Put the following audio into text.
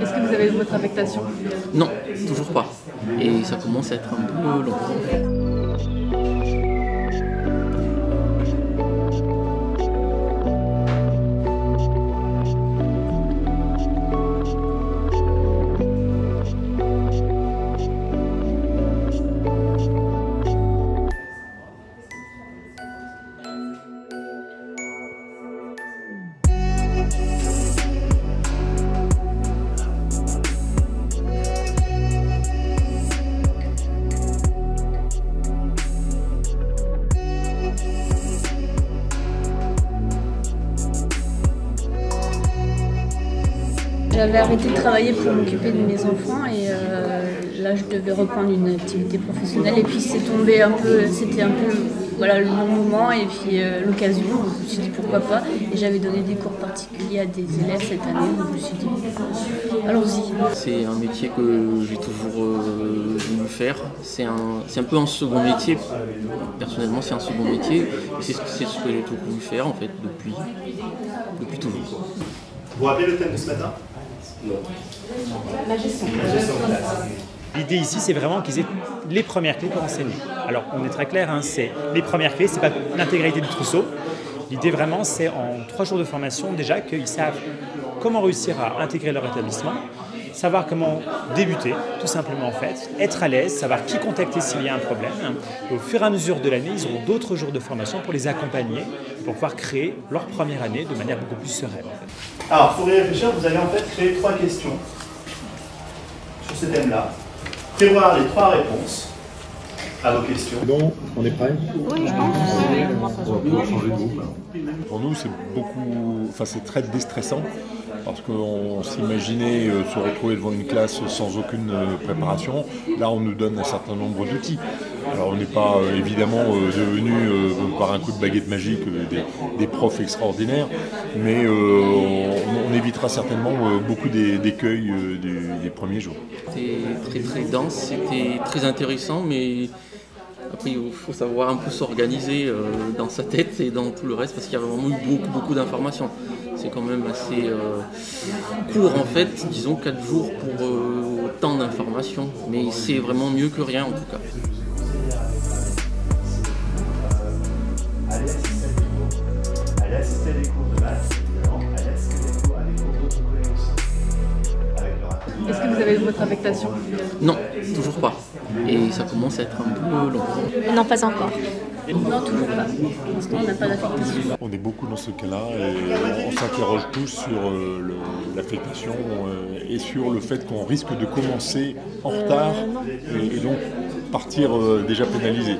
Est-ce que vous avez eu votre affectation? Non, toujours pas. Et ça commence à être un peu long. J'avais arrêté de travailler pour m'occuper de mes enfants et là je devais reprendre une activité professionnelle et puis c'est tombé un peu, c'était un peu voilà, le bon moment et puis l'occasion, donc je me suis dit pourquoi pas et j'avais donné des cours particuliers à des élèves cette année, donc je me suis dit allons-y. C'est un métier que j'ai toujours voulu faire, c'est un peu un second métier, personnellement c'est un second métier et c'est ce que j'ai toujours voulu faire en fait depuis toujours. Vous vous rappelez le thème de ce matin? Non. La gestion. L'idée ici, c'est vraiment qu'ils aient les premières clés pour enseigner. Alors, on est très clair, hein, c'est les premières clés, c'est pas l'intégralité du trousseau. L'idée vraiment, c'est en 3 jours de formation déjà qu'ils savent comment réussir à intégrer leur établissement, savoir comment débuter, tout simplement en fait, être à l'aise, savoir qui contacter s'il y a un problème. Et au fur et à mesure de l'année, ils auront d'autres jours de formation pour les accompagner, pour pouvoir créer leur première année de manière beaucoup plus sereine. En fait. Alors, pour y réfléchir, vous allez en fait créer 3 questions sur ce thème-là. Prévoir les 3 réponses à vos questions. Donc, on est prêt? Oui, je pense. On va pouvoir changer de groupe. Pour nous, c'est très déstressant parce qu'on s'imaginait se retrouver devant une classe sans aucune préparation. Là, on nous donne un certain nombre d'outils. Alors, on n'est pas évidemment devenu par un coup de baguette magique des profs extraordinaires, mais on évitera certainement beaucoup d'écueils des premiers jours. C'était très dense, c'était très intéressant, mais après il faut savoir un peu s'organiser dans sa tête et dans tout le reste parce qu'il y a vraiment eu beaucoup d'informations. C'est quand même assez court en fait, disons 4 jours pour autant d'informations, mais c'est vraiment mieux que rien en tout cas. Allez assister à des cours de maths, évidemment. Allez assister à des cours d'autres collègues aussi. Avec leur Est-ce que vous avez eu votre affectation? Non, toujours pas. Et ça commence à être un peu long. Non, pas encore. Non, toujours pas. Pour l'instant, on n'a pas d'affectation. On est beaucoup dans ce cas-là et on s'interroge tous sur l'affectation et sur le fait qu'on risque de commencer en retard et donc partir déjà pénalisé.